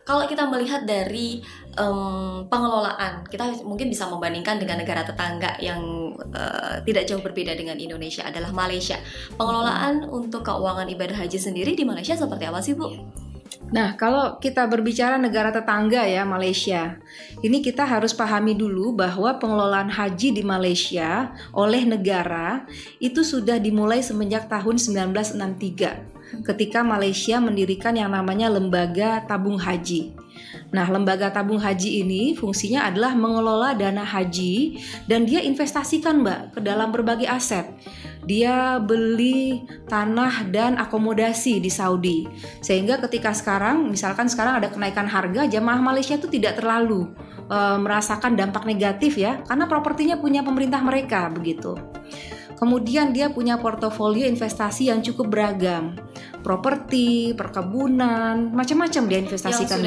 Kalau kita melihat dari pengelolaan, kita mungkin bisa membandingkan dengan negara tetangga yang tidak jauh berbeda dengan Indonesia adalah Malaysia. Pengelolaan untuk keuangan ibadah haji sendiri di Malaysia seperti apa sih, Bu? Nah, kalau kita berbicara negara tetangga ya, Malaysia, ini kita harus pahami dulu bahwa pengelolaan haji di Malaysia oleh negara itu sudah dimulai semenjak tahun 1963 ketika Malaysia mendirikan yang namanya Lembaga Tabung Haji. Nah, Lembaga Tabung Haji ini fungsinya adalah mengelola dana haji dan dia investasikan, Mbak, ke dalam berbagai aset. Dia beli tanah dan akomodasi di Saudi. Sehingga ketika misalkan sekarang ada kenaikan harga, jamaah Malaysia itu tidak terlalu merasakan dampak negatif ya, karena propertinya punya pemerintah mereka begitu. Kemudian dia punya portofolio investasi yang cukup beragam. Properti, perkebunan, macam-macam dia investasikan,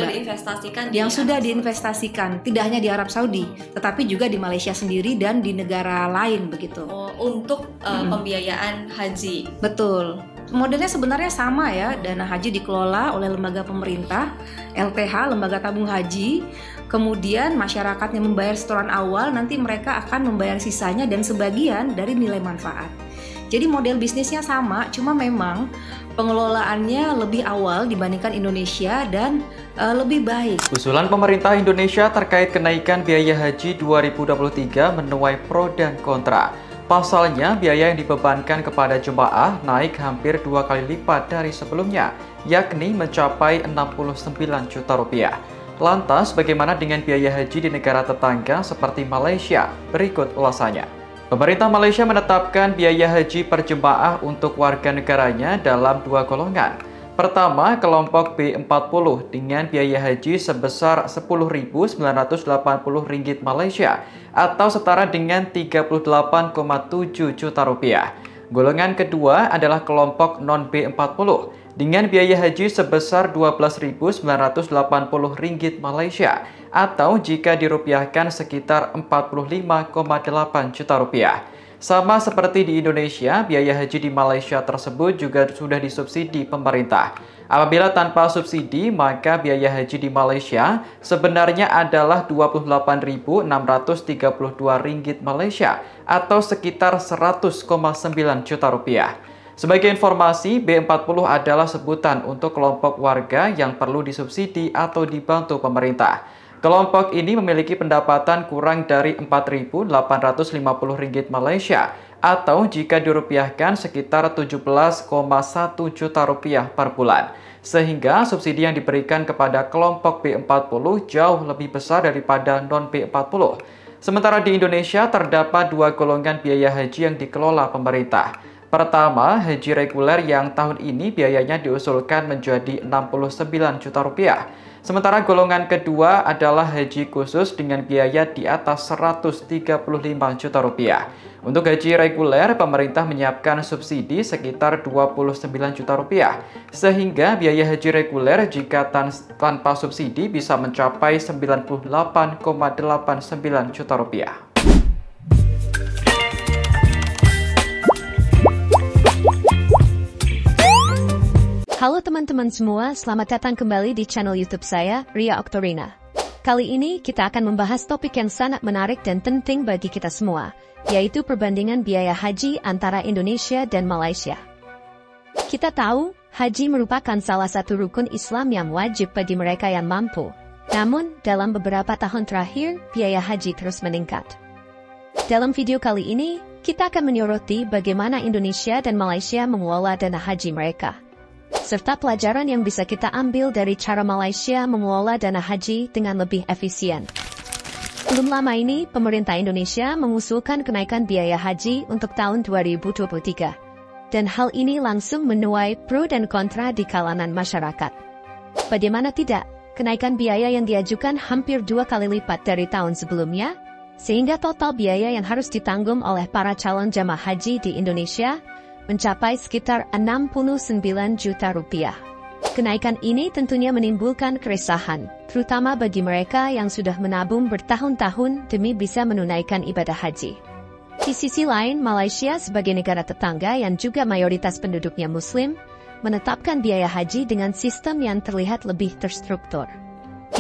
Yang sudah diinvestasikan, tidak hanya di Arab Saudi, tetapi juga di Malaysia sendiri dan di negara lain begitu. Untuk pembiayaan haji. Betul. Modelnya sebenarnya sama ya, dana haji dikelola oleh lembaga pemerintah, LTH, Lembaga Tabung Haji. Kemudian masyarakatnya membayar setoran awal, nanti mereka akan membayar sisanya dan sebagian dari nilai manfaat. Jadi model bisnisnya sama, cuma memang pengelolaannya lebih awal dibandingkan Indonesia dan lebih baik. Usulan pemerintah Indonesia terkait kenaikan biaya haji 2023 menuai pro dan kontra. Pasalnya, biaya yang dibebankan kepada jemaah naik hampir 2 kali lipat dari sebelumnya, yakni mencapai 69 juta rupiah. Lantas, bagaimana dengan biaya haji di negara tetangga seperti Malaysia? Berikut ulasannya. Pemerintah Malaysia menetapkan biaya haji per jemaah untuk warga negaranya dalam 2 golongan. Pertama, kelompok B40 dengan biaya haji sebesar Rp10.980 Malaysia atau setara dengan 38,7 juta rupiah. Golongan kedua adalah kelompok non-B40 dengan biaya haji sebesar Rp12.980 Malaysia atau jika dirupiahkan sekitar 45,8 juta rupiah. Sama seperti di Indonesia, biaya haji di Malaysia tersebut juga sudah disubsidi pemerintah. Apabila tanpa subsidi, maka biaya haji di Malaysia sebenarnya adalah Rp28.632 Malaysia atau sekitar 100,9 juta rupiah. Sebagai informasi, B40 adalah sebutan untuk kelompok warga yang perlu disubsidi atau dibantu pemerintah. Kelompok ini memiliki pendapatan kurang dari Rp4.850 Malaysia atau jika dirupiahkan sekitar 17,1 juta rupiah per bulan. Sehingga subsidi yang diberikan kepada kelompok B40 jauh lebih besar daripada non-B40. Sementara di Indonesia terdapat 2 golongan biaya haji yang dikelola pemerintah. Pertama, haji reguler yang tahun ini biayanya diusulkan menjadi 69 juta rupiah. Sementara golongan kedua adalah haji khusus dengan biaya di atas 135 juta rupiah. Untuk haji reguler, pemerintah menyiapkan subsidi sekitar 29 juta rupiah. Sehingga biaya haji reguler jika tanpa subsidi bisa mencapai 98,89 juta rupiah. Halo teman-teman semua, selamat datang kembali di channel YouTube saya, Ria Oktorina. Kali ini kita akan membahas topik yang sangat menarik dan penting bagi kita semua, yaitu perbandingan biaya haji antara Indonesia dan Malaysia. Kita tahu, haji merupakan salah satu rukun Islam yang wajib bagi mereka yang mampu. Namun, dalam beberapa tahun terakhir, biaya haji terus meningkat. Dalam video kali ini, kita akan menyoroti bagaimana Indonesia dan Malaysia mengelola dana haji mereka, serta pelajaran yang bisa kita ambil dari cara Malaysia mengelola dana haji dengan lebih efisien. Belum lama ini, pemerintah Indonesia mengusulkan kenaikan biaya haji untuk tahun 2023. Dan hal ini langsung menuai pro dan kontra di kalangan masyarakat. Bagaimana tidak, kenaikan biaya yang diajukan hampir 2 kali lipat dari tahun sebelumnya, sehingga total biaya yang harus ditanggung oleh para calon jamaah haji di Indonesia mencapai sekitar 69 juta rupiah. Kenaikan ini tentunya menimbulkan keresahan, terutama bagi mereka yang sudah menabung bertahun-tahun demi bisa menunaikan ibadah haji. Di sisi lain, Malaysia sebagai negara tetangga yang juga mayoritas penduduknya Muslim, menetapkan biaya haji dengan sistem yang terlihat lebih terstruktur.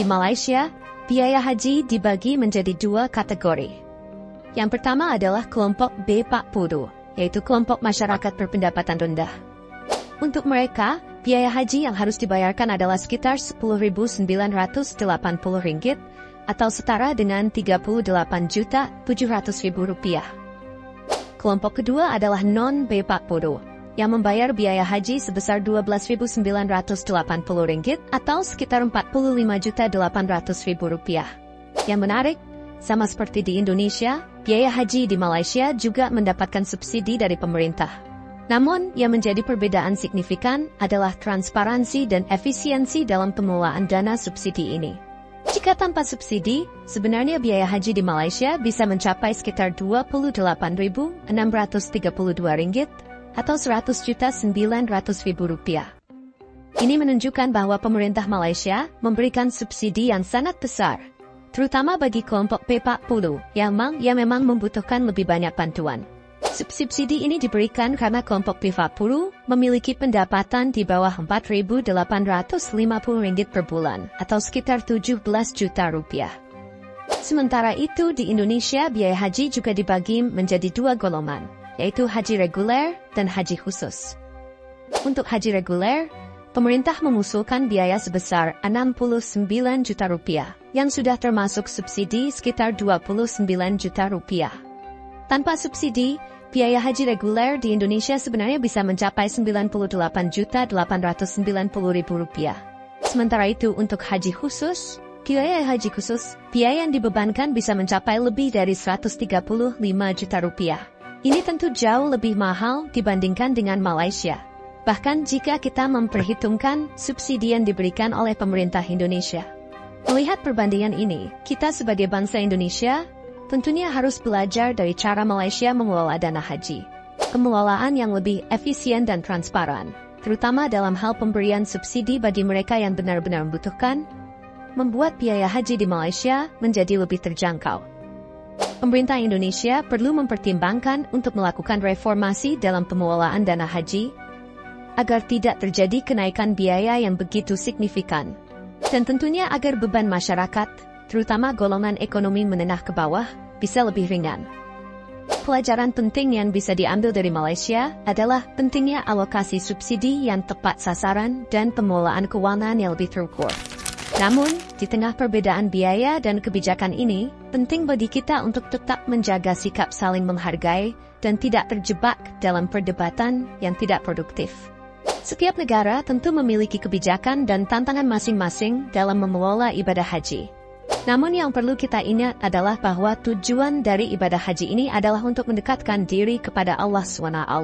Di Malaysia, biaya haji dibagi menjadi 2 kategori. Yang pertama adalah kelompok B40, yaitu kelompok masyarakat berpendapatan rendah. Untuk mereka, biaya haji yang harus dibayarkan adalah sekitar Rp10.980 atau setara dengan Rp38.700.000. Kelompok kedua adalah non-B40, yang membayar biaya haji sebesar Rp12.980 atau sekitar Rp45.800.000. Yang menarik, sama seperti di Indonesia, biaya haji di Malaysia juga mendapatkan subsidi dari pemerintah. Namun, yang menjadi perbedaan signifikan adalah transparansi dan efisiensi dalam pengelolaan dana subsidi ini. Jika tanpa subsidi, sebenarnya biaya haji di Malaysia bisa mencapai sekitar Rp28.632 atau Rp100.900.000. Ini menunjukkan bahwa pemerintah Malaysia memberikan subsidi yang sangat besar, terutama bagi kelompok P40 yang memang membutuhkan lebih banyak bantuan. Subsidi ini diberikan karena kelompok P40 memiliki pendapatan di bawah Rp4.850 per bulan atau sekitar Rp17 juta. Sementara itu di Indonesia biaya haji juga dibagi menjadi 2 golongan, yaitu haji reguler dan haji khusus. Untuk haji reguler, pemerintah mengusulkan biaya sebesar Rp69 juta yang sudah termasuk subsidi sekitar Rp29 juta. Tanpa subsidi, biaya haji reguler di Indonesia sebenarnya bisa mencapai Rp98.890.000. Sementara itu untuk haji khusus, biaya yang dibebankan bisa mencapai lebih dari Rp135 juta. Ini tentu jauh lebih mahal dibandingkan dengan Malaysia. Bahkan jika kita memperhitungkan subsidi yang diberikan oleh pemerintah Indonesia. Melihat perbandingan ini, kita sebagai bangsa Indonesia tentunya harus belajar dari cara Malaysia mengelola dana haji. Pengelolaan yang lebih efisien dan transparan, terutama dalam hal pemberian subsidi bagi mereka yang benar-benar membutuhkan, membuat biaya haji di Malaysia menjadi lebih terjangkau. Pemerintah Indonesia perlu mempertimbangkan untuk melakukan reformasi dalam pengelolaan dana haji, agar tidak terjadi kenaikan biaya yang begitu signifikan. Dan tentunya agar beban masyarakat, terutama golongan ekonomi menengah ke bawah, bisa lebih ringan. Pelajaran penting yang bisa diambil dari Malaysia adalah pentingnya alokasi subsidi yang tepat sasaran dan pengelolaan keuangan yang lebih terukur. Namun, di tengah perbedaan biaya dan kebijakan ini, penting bagi kita untuk tetap menjaga sikap saling menghargai dan tidak terjebak dalam perdebatan yang tidak produktif. Setiap negara tentu memiliki kebijakan dan tantangan masing-masing dalam mengelola ibadah haji. Namun yang perlu kita ingat adalah bahwa tujuan dari ibadah haji ini adalah untuk mendekatkan diri kepada Allah SWT.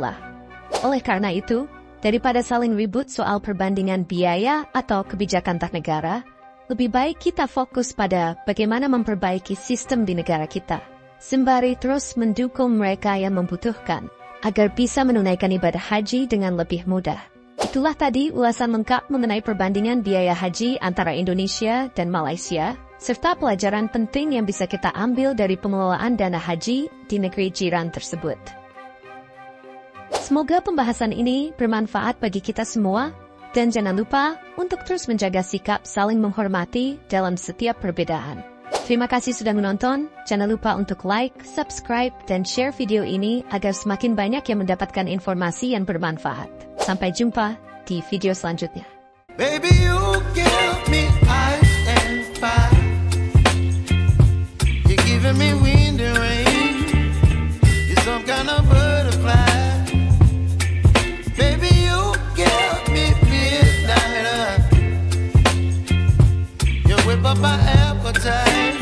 Oleh karena itu, daripada saling ribut soal perbandingan biaya atau kebijakan antar negara, lebih baik kita fokus pada bagaimana memperbaiki sistem di negara kita, sembari terus mendukung mereka yang membutuhkan, agar bisa menunaikan ibadah haji dengan lebih mudah. Itulah tadi ulasan lengkap mengenai perbandingan biaya haji antara Indonesia dan Malaysia, serta pelajaran penting yang bisa kita ambil dari pengelolaan dana haji di negeri jiran tersebut. Semoga pembahasan ini bermanfaat bagi kita semua, dan jangan lupa untuk terus menjaga sikap saling menghormati dalam setiap perbedaan. Terima kasih sudah menonton, jangan lupa untuk like, subscribe, dan share video ini agar semakin banyak yang mendapatkan informasi yang bermanfaat. Sampai jumpa di video selanjutnya. Baby, you give me ice and fire. You're giving me wind and rain. You're some kind of butterfly. Baby, you give me midnight. You whip up my appetite.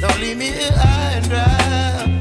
Don't leave me here high and dry.